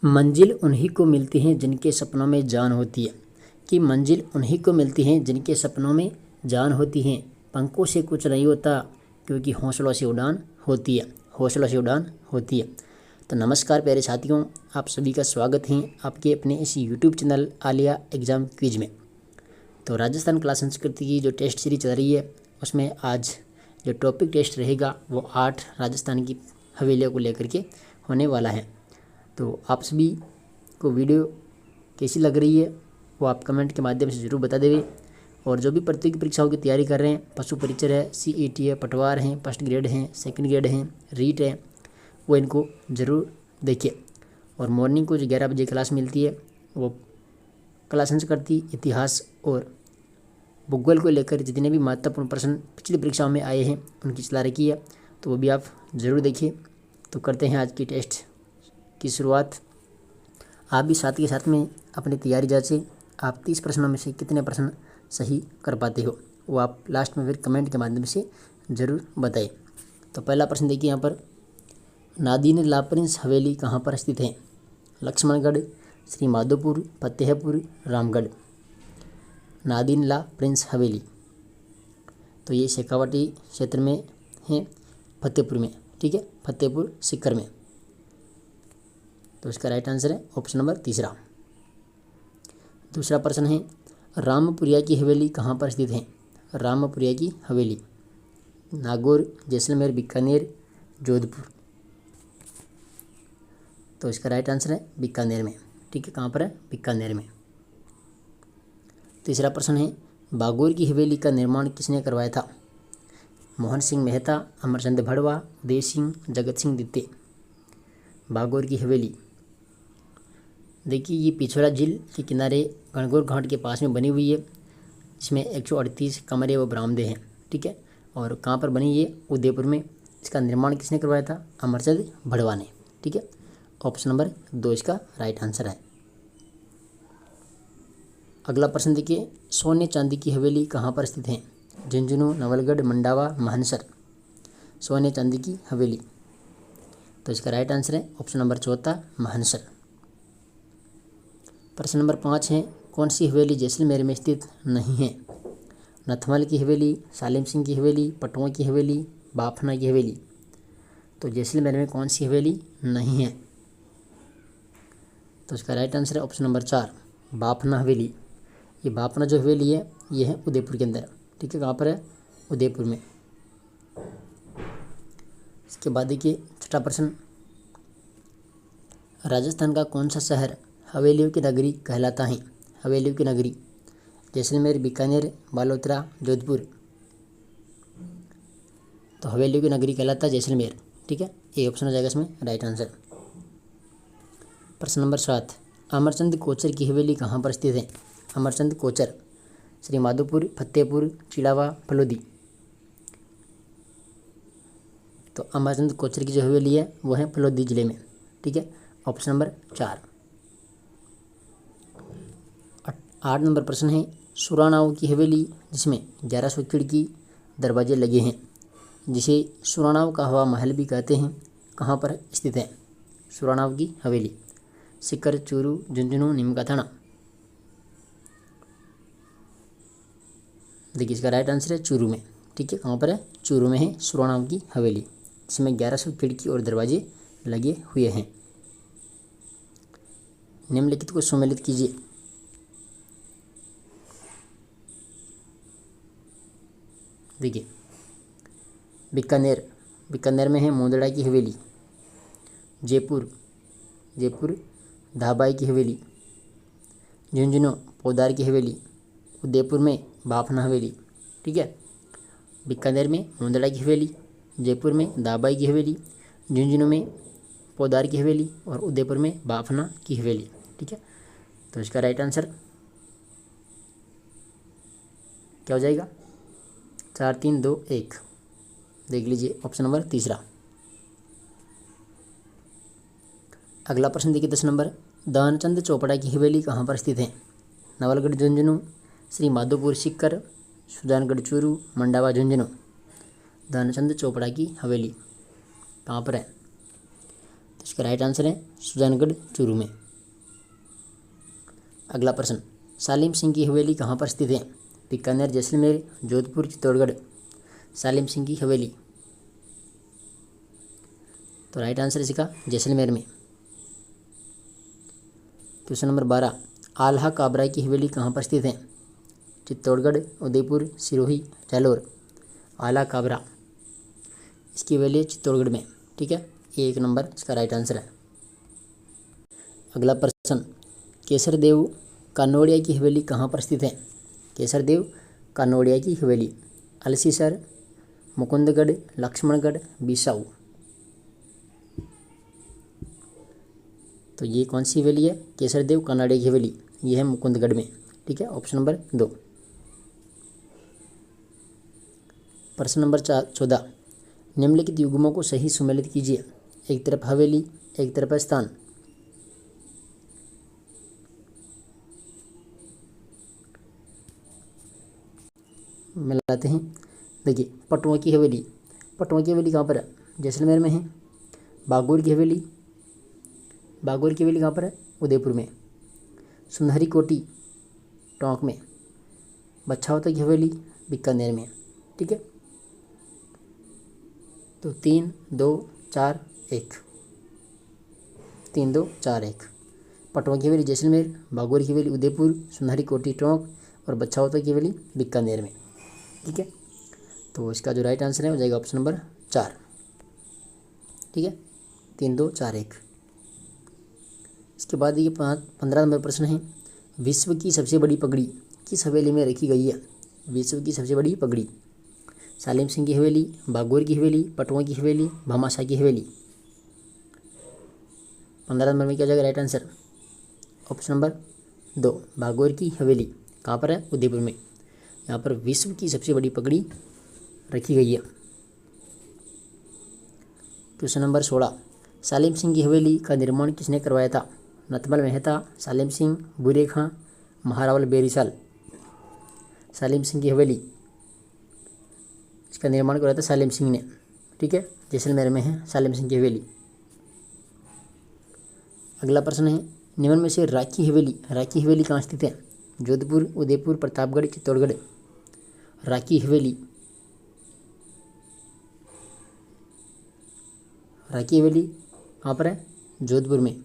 मंजिल उन्हीं को मिलती है जिनके सपनों में जान होती है। कि मंजिल उन्हीं को मिलती है जिनके सपनों में जान होती है। पंखों से कुछ नहीं होता क्योंकि हौसलों से उड़ान होती है। हौसलों से उड़ान होती है। तो नमस्कार प्यारे साथियों, आप सभी का स्वागत है आपके अपने इस YouTube channel Alia exam quiz में। तो राजस्थान कला संस्कृति की जो टेस्ट सीरीज चल रही है उसमें आज जो टॉपिक टेस्ट रहेगा वो 8 राजस्थान की हवेलियों को लेकर के होने वाला है। तो आप सभी को वीडियो कैसी लग रही है वो आप कमेंट के माध्यम से ज़रूर बता देंगे। और जो भी प्रतियोगी परीक्षाओं की तैयारी कर रहे हैं, पशु परिचय है, सीईटी है, पटवार हैं, फर्स्ट ग्रेड हैं, सेकंड ग्रेड हैं, रीट है, वो इनको ज़रूर देखिए। और मॉर्निंग को जो 11 बजे क्लास मिलती है वो कला संस्कृति, इतिहास और भूगोल को लेकर जितने भी महत्वपूर्ण प्रश्न पिछली परीक्षाओं में आए हैं उनकी चला रखी है, तो वो भी आप ज़रूर देखिए। तो करते हैं आज की टेस्ट की शुरुआत। आप भी साथ के साथ में अपनी तैयारी जांचें। आप 30 प्रश्नों में से कितने प्रश्न सही कर पाते हो वो आप लास्ट में फिर कमेंट के माध्यम से ज़रूर बताएं। तो पहला प्रश्न देखिए यहाँ पर, नादिन ला प्रिंस हवेली कहाँ पर स्थित है? लक्ष्मणगढ़, श्री माधोपुर, फतेहपुर, रामगढ़। नादिन ला प्रिंस हवेली तो ये शेखावाटी क्षेत्र में है, फतेहपुर में, ठीक है, फतेहपुर सीकर में। तो इसका राइट आंसर है ऑप्शन नंबर तीसरा। दूसरा प्रश्न है, रामपुरिया की हवेली कहाँ पर स्थित है? रामपुरिया की हवेली नागौर, जैसलमेर, बीकानेर, जोधपुर। तो इसका राइट आंसर है बीकानेर में, ठीक है, कहाँ पर है? बीकानेर में। तीसरा प्रश्न है, बागौर की हवेली का निर्माण किसने करवाया था? मोहन सिंह मेहता, अमरचंद भड़वा, उदय सिंह, जगत सिंह द्वितीय। बागौर की हवेली देखिए ये पिछोला झील के किनारे गणगौर घाट के पास में बनी हुई है। इसमें 138 कमरे व बरामदे हैं, ठीक है। और कहाँ पर बनी ये? उदयपुर में। इसका निर्माण किसने करवाया था? अमरचंद भड़वा ने, ठीक है। ऑप्शन नंबर 2 इसका राइट आंसर है। अगला प्रश्न देखिए, सोने चांदी की हवेली कहाँ पर स्थित है? झुंझुनू, नवलगढ़, मंडावा, मानसर। सोने चांदी की हवेली तो इसका राइट आंसर है ऑप्शन नंबर 4 मानसर। प्रश्न नंबर 5 है, कौन सी हवेली जैसलमेर में स्थित नहीं है? नथमल की हवेली, सालिम सिंह की हवेली, पटवा की हवेली, बाफना की हवेली। तो जैसलमेर में कौन सी हवेली नहीं है? तो इसका राइट आंसर है ऑप्शन नंबर 4 बाफना हवेली। ये बाफना जो हवेली है ये है उदयपुर के अंदर, ठीक है। कहाँ पर है? उदयपुर में। इसके बाद देखिए छठा प्रश्न, राजस्थान का कौन सा शहर हवेलियों की नगरी कहलाता है? हवेलियों की नगरी जैसलमेर, बीकानेर, बालोतरा, जोधपुर। तो हवेलियों की नगरी कहलाता है जैसलमेर, ठीक है। ये ऑप्शन हो जाएगा इसमें राइट आंसर। प्रश्न नंबर 7, अमरचंद कोचर की हवेली कहाँ पर स्थित है? अमरचंद कोचर श्री माधोपुर, फतेहपुर, चिड़ावा, फलोदी। तो अमरचंद कोचर की जो हवेली है वो है फलोदी जिले में, ठीक है। Option number 4। 8 नंबर प्रश्न है, सुरानाव की हवेली जिसमें 1100 खिड़की दरवाजे लगे हैं, जिसे सुरानाव का हवा महल भी कहते हैं, कहाँ पर स्थित है? सुरानाव की हवेली सीकर, चूरू, झुंझुनू, नीमका थाना। देखिए इसका राइट आंसर है चूरू में, ठीक है। कहाँ पर है? चूरू में है सुरानाव की हवेली, जिसमें 1100 खिड़की और दरवाजे लगे हुए हैं। निम्नलिखित को सम्मिलित कीजिए। देखिए बीकानेर, बीकानेर में है मुंदड़ा की हवेली। जयपुर, जयपुर धाबाई की हवेली। झुंझुनू पोदार की हवेली। उदयपुर में बाफना हवेली, ठीक है। बीकानेर में मुंदड़ा की हवेली, जयपुर में दाबाई की हवेली, झुंझुनू में पोदार की हवेली और उदयपुर में बाफना की हवेली, ठीक है। तो इसका राइट आंसर क्या हो जाएगा? 4, 3, 2, 1। देख लीजिए ऑप्शन नंबर तीसरा। अगला प्रश्न देखिए 10 नंबर, दानचंद चोपड़ा की हवेली कहाँ पर स्थित है? नवलगढ़, झुंझुनू, श्री माधोपुर, सीकर, सुजानगढ़, चूरू, मंडावा, झुंझुनू। दानचंद चोपड़ा की हवेली कहाँ पर है? तो इसका राइट आंसर है सुजानगढ़ चूरू में। अगला प्रश्न, सालिम सिंह की हवेली कहाँ पर स्थित है? बीकानेर, जैसलमेर, जोधपुर, चित्तौड़गढ़। सालिम सिंह की हवेली, तो राइट आंसर इसका जैसलमेर में। क्वेश्चन नंबर 12, आल्हा काबरा की हवेली कहाँ पर स्थित है? चित्तौड़गढ़, उदयपुर, सिरोही, जालौर। आला काबरा, इसकी हवेली है चित्तौड़गढ़ में। ठीक है, ये 1 नंबर इसका राइट आंसर है। अगला प्रश्न, केसरदेव कानोड़िया की हवेली कहाँ पर स्थित है? केसरदेव कानोड़िया की हवेली, अलसीसर, मुकुंदगढ़, लक्ष्मणगढ़, बिसाऊ। तो ये कौन सी हवेली है? केसरदेव कानोड़िया की हवेली, ये है मुकुंदगढ़ में। ठीक है, ऑप्शन नंबर 2। प्रश्न नंबर 14, निम्नलिखित युग्मों को सही सुमेलित कीजिए। एक तरफ हवेली, एक तरफ स्थान। मिलाते हैं। देखिए, पटवा की हवेली, पटवा की हवेली कहाँ पर है? जैसलमेर में है। बागोर की हवेली, बागोर की हवेली कहाँ पर है? उदयपुर में। सुनहरी कोटी टोंक में। बछावता की हवेली बीकानेर में। ठीक है, तो 3 2 4 1, 3 2 4 1। पटवा की हवेली जैसलमेर, बागोर की हवेली उदयपुर, सुनहरी कोटी टोंक और बछावता की हवेली बीकानेर में। ठीक है, तो इसका जो राइट आंसर है हो जाएगा ऑप्शन नंबर 4। ठीक है, 3 2 4 1। इसके बाद ये 15 नंबर प्रश्न है, विश्व की सबसे बड़ी पगड़ी किस हवेली में रखी गई है? विश्व की सबसे बड़ी पगड़ी, सालिम सिंह की हवेली, बागोर की हवेली, पटवा की हवेली, भामाशाह की हवेली। 15 नंबर में क्या जाएगा right answer? Option number 2, Bagore ki Haveli. कहाँ पर है? उदयपुर में। यहाँ पर विश्व की सबसे बड़ी पगड़ी रखी गई है। क्वेश्चन नंबर 16, सालिम सिंह की हवेली का निर्माण किसने करवाया था? नथमल मेहता, सालिम सिंह, बुरे खां, महारावल बेरीसाल। सालिम सिंह की हवेली, इसका निर्माण करवाया था सालिम सिंह ने। ठीक है, जैसलमेर में है सालिम सिंह की हवेली। अगला प्रश्न है, निम्न में से राखी हवेली कहाँ स्थित है? जोधपुर, उदयपुर, प्रतापगढ़, चित्तौड़गढ़। राखी हवेली, राखी हवेली कहाँ पर है? जोधपुर में।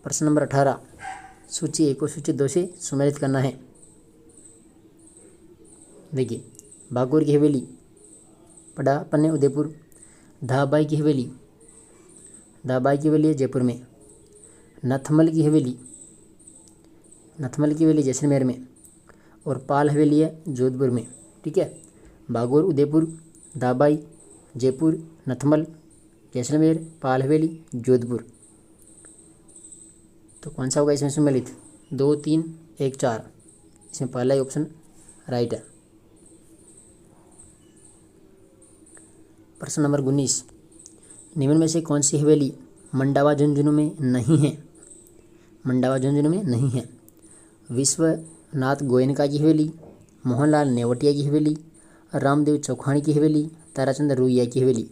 प्रश्न नंबर 18, सूची 1 को सूची 2 से सुमेलित करना है। देखिए, बागोर की हवेली पड़ा अपन ने उदयपुर। धाबाई की हवेली, धाबाई की हवेली है जयपुर में। नथमल की हवेली जैसलमेर में। और पाल हवेली है जोधपुर में। ठीक है, बागोर, उदयपुर, दाबाई, जयपुर, नथमल, जैसलमेर, पाल हवेली, जोधपुर। तो कौन सा होगा इसमें सम्मिलित? 2 3 1 4, इसमें पहला ही ऑप्शन राइट है। प्रश्न नंबर 19, निम्न में से कौन सी हवेली मंडावा झुंझुनू में नहीं है? मंडावा झुंझुनू में नहीं है। विश्वनाथ गोयनका की हवेली, मोहनलाल नेवटिया की हवेली, रामदेव चौखानी की हवेली, ताराचंद रुइया की हवेली।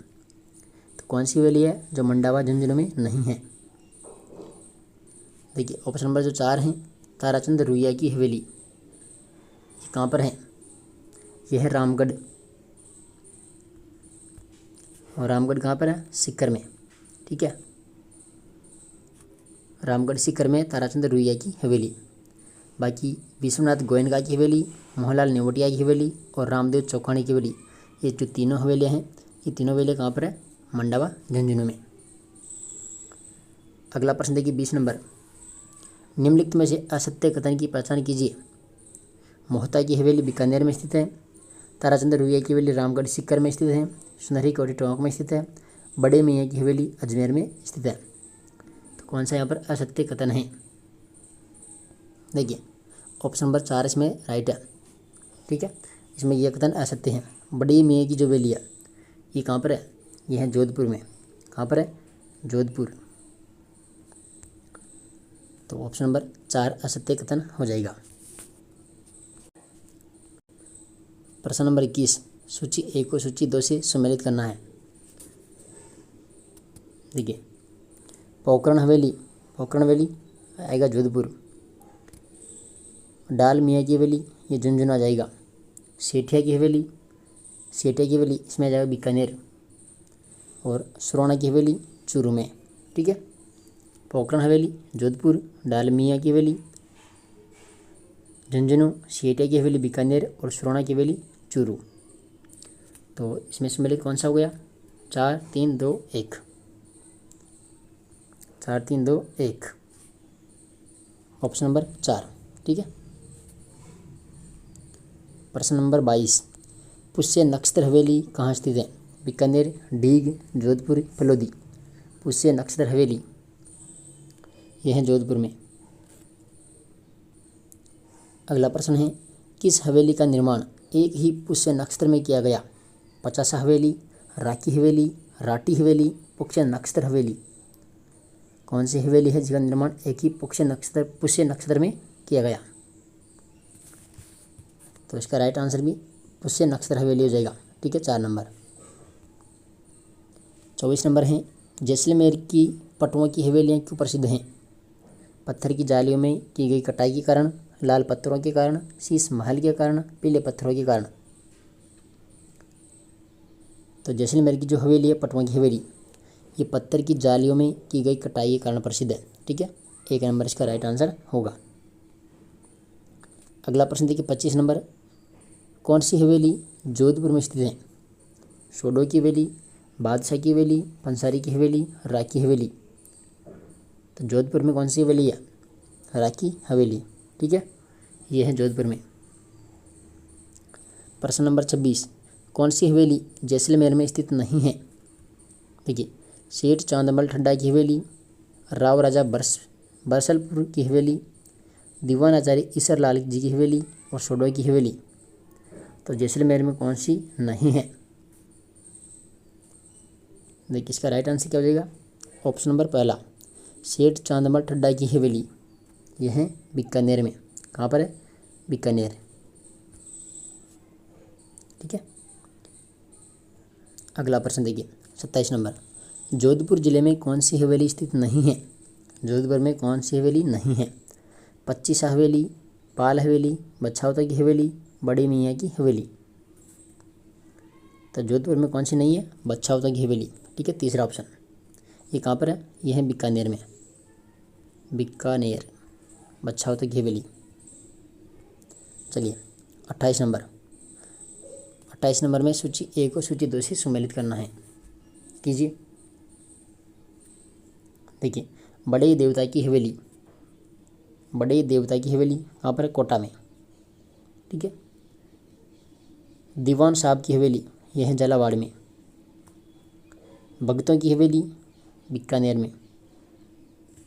तो कौन सी हवेली है जो मंडावा झुंझुनू में नहीं है? देखिए, ऑप्शन नंबर जो 4 हैं, ताराचंद रुइया की हवेली, ये कहाँ पर है? यह है रामगढ़। और रामगढ़ कहाँ पर है? सीकर में। ठीक है, रामगढ़ सीकर में ताराचंद रुइया की हवेली। बाकी विश्वनाथ गोयनका की हवेली, मोहनलाल नेवटिया की हवेली और रामदेव चौखानी की हवेली, ये जो तीनों हवेलियाँ हैं, ये तीनों हवेलियाँ कहाँ पर है? मंडावा झुंझुनू में। अगला प्रश्न देखिए 20 नंबर, निम्नलिखित में से असत्य कथन की पहचान कीजिए। मोहता की हवेली बीकानेर में स्थित है। ताराचंद रुइया की हवेली रामगढ़ सीकर में स्थित है। सुनहरी कोटी टोंक में स्थित है। बड़े मियाँ की हवेली अजमेर में स्थित है। तो कौन सा यहाँ पर असत्य कथन है? देखिए, ऑप्शन नंबर 4 इसमें राइट है। ठीक है, इसमें यह कथन असत्य है। बड़ी मियाँ की जो हवेली है, ये कहाँ पर है? ये है जोधपुर में। कहाँ पर है? जोधपुर। तो ऑप्शन नंबर 4 असत्य कथन हो जाएगा। प्रश्न नंबर 21, सूची 1 को सूची 2 से सम्मिलित करना है। देखिए पोखरण हवेली, पोखरण हवेली आएगा जोधपुर। डाल मियाँ की हवेली ये झुंझुनू आ जाएगा। सेठिया की हवेली, सेठिया की हवेली इसमें आ जाएगा बीकानेर। और सुराणा की हवेली चूरू में। ठीक है, पोखरण हवेली जोधपुर, डाल मियाँ की हवेली झुंझुनू, सेठिया की हवेली बीकानेर और सुराणा की हवेली चूरू। तो इसमें सम्मिलित कौन सा हो गया? 4 3 2 1, 4 3 2 1, ऑप्शन नंबर 4। ठीक है, प्रश्न नंबर 22, पुष्य नक्षत्र हवेली कहाँ स्थित है? बीकानेर, डीग, जोधपुर, फलोदी। पुष्य नक्षत्र हवेली यह है जोधपुर में। अगला प्रश्न है, किस हवेली का निर्माण एक ही पुष्य नक्षत्र में किया गया? पचासा हवेली, राखी हवेली, राठी हवेली, पुष्य नक्षत्र हवेली। कौन सी हवेली है जिसका निर्माण एक ही पुष्य नक्षत्र में किया गया? तो इसका राइट आंसर भी पुष्य नक्षत्र हवेली हो जाएगा। ठीक है, 4 नंबर। 24 नंबर है, जैसलमेर की पटुओं की हवेलियाँ क्यों प्रसिद्ध हैं? पत्थर की जालियों में की गई कटाई के कारण, लाल पत्थरों के कारण, शीश महल के कारण, पीले पत्थरों के कारण। तो जैसलमेर की जो हवेली है पटुओं की हवेली, ये पत्थर की जालियों में की गई कटाई के कारण प्रसिद्ध है। ठीक है, 1 नंबर इसका राइट आंसर होगा। अगला प्रश्न देखिए 25 नंबर, कौन सी हवेली जोधपुर में स्थित है? शोडो की हवेली, बादशाह की हवेली, पंसारी की हवेली, राखी हवेली। तो जोधपुर में कौन सी हवेली है? राखी हवेली। ठीक है, ये है जोधपुर में। प्रश्न नंबर 26, कौन सी हवेली जैसलमेर में स्थित नहीं है? देखिए सेठ चांदमल ठड्डा की हवेली, राव राजा बरसलपुर की हवेली, दीवान आचार्य ईसर लाल जी की हवेली और शोडो की हवेली। तो जैसलमेर में कौन सी नहीं है? देखिए इसका राइट आंसर क्या हो जाएगा? ऑप्शन नंबर पहला, सेठ चांदमल ठड्डा की हवेली, यह है बीकानेर में। कहाँ पर है? बीकानेर। ठीक है, अगला प्रश्न देखिए 27 नंबर, जोधपुर जिले में कौन सी हवेली स्थित नहीं है? जोधपुर में कौन सी हवेली नहीं है? पच्चीसा हवेली, पाल हवेली, बछावता की हवेली, बड़े मियाँ की हवेली। तो जोधपुर में कौन सी नहीं है? बछावता की हवेली। ठीक है, तीसरा ऑप्शन। ये कहाँ पर है? यह है बीकानेर में, बीकानेर, बछावता की हवेली। चलिए 28 नंबर, 28 नंबर में सूची 1 को सूची 2 से सम्मिलित करना है। कीजिए। देखिए बड़े देवता की हवेली, बड़े देवता की हवेली कहाँ पर है? कोटा में। ठीक है, दीवान साहब की हवेली यह है झालावाड़ में। भगतों की हवेली बीकानेर में,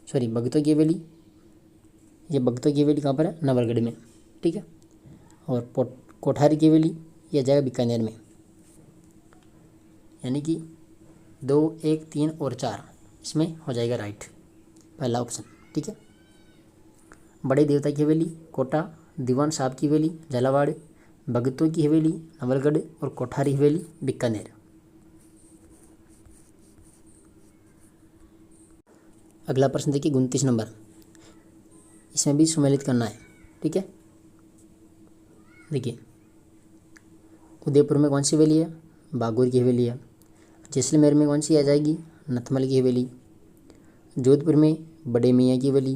सॉरी भगतों की हवेली, ये भगतों की हवेली कहाँ पर है? नवलगढ़ में। ठीक है, और कोठारी की हवेली यह जाएगा बीकानेर में। यानी कि 2 1 3 और 4 इसमें हो जाएगा राइट, पहला ऑप्शन। ठीक है, बड़े देवता की हवेली कोटा, दीवान साहब की हवेली झालावाड़, भगतों की हवेली नवलगढ़ और कोठारी हवेली बीकानेर। अगला प्रश्न देखिए 29 नंबर, इसमें भी सम्मिलित करना है। ठीक है, देखिए उदयपुर में कौन सी हवेली है? बागुर की हवेली है। जैसलमेर में कौन सी आ जाएगी? नथमल की हवेली। जोधपुर में बड़े मियाँ की हवेली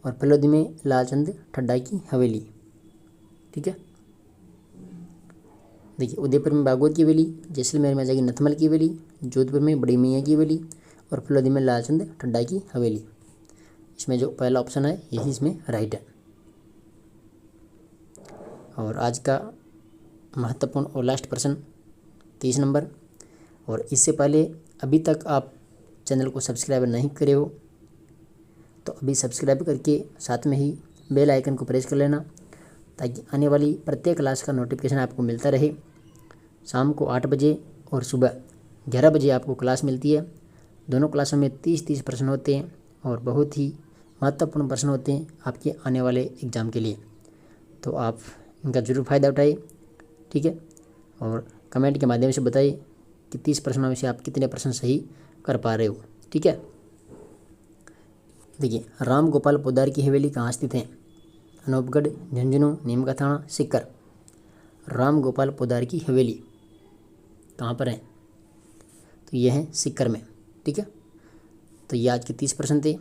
और फलोदी में लालचंद ठड्डा की हवेली। ठीक है, देखिए उदयपुर में बागुर की हवेली, जैसलमेर में आ जाएगी नथमल की हवेली, जोधपुर में बड़ी मियाँ की हवेली और फलोदी में लालचंद ठड्डा की हवेली। इसमें जो पहला ऑप्शन है यही इसमें राइट है। और आज का महत्वपूर्ण और लास्ट प्रश्न 30 नंबर, और इससे पहले अभी तक आप चैनल को सब्सक्राइब नहीं करे हो तो अभी सब्सक्राइब करके साथ में ही बेल आइकन को प्रेस कर लेना, ताकि आने वाली प्रत्येक क्लास का नोटिफिकेशन आपको मिलता रहे। शाम को 8 बजे और सुबह 11 बजे आपको क्लास मिलती है। दोनों क्लासों में 30-30 प्रश्न होते हैं और बहुत ही महत्वपूर्ण प्रश्न होते हैं आपके आने वाले एग्ज़ाम के लिए। तो आप इनका ज़रूर फ़ायदा उठाइए। ठीक है, और कमेंट के माध्यम से बताइए कि 30 प्रश्नों में से आप कितने प्रश्न सही कर पा रहे हो। ठीक है। देखिए राम गोपाल पोद्दार की हवेली कहाँ स्थित है? अनूपगढ़, झुंझुनू, नीम का थाना, सीकर। राम गोपाल पोद्दार की हवेली कहाँ पर है? तो यह है सीकर में। ठीक है, तो ये आज के 30 प्रश्न थे।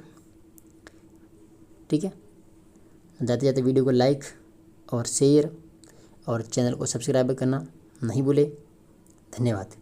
ठीक है, जाते जाते वीडियो को लाइक और शेयर और चैनल को सब्सक्राइब करना नहीं भूले। धन्यवाद।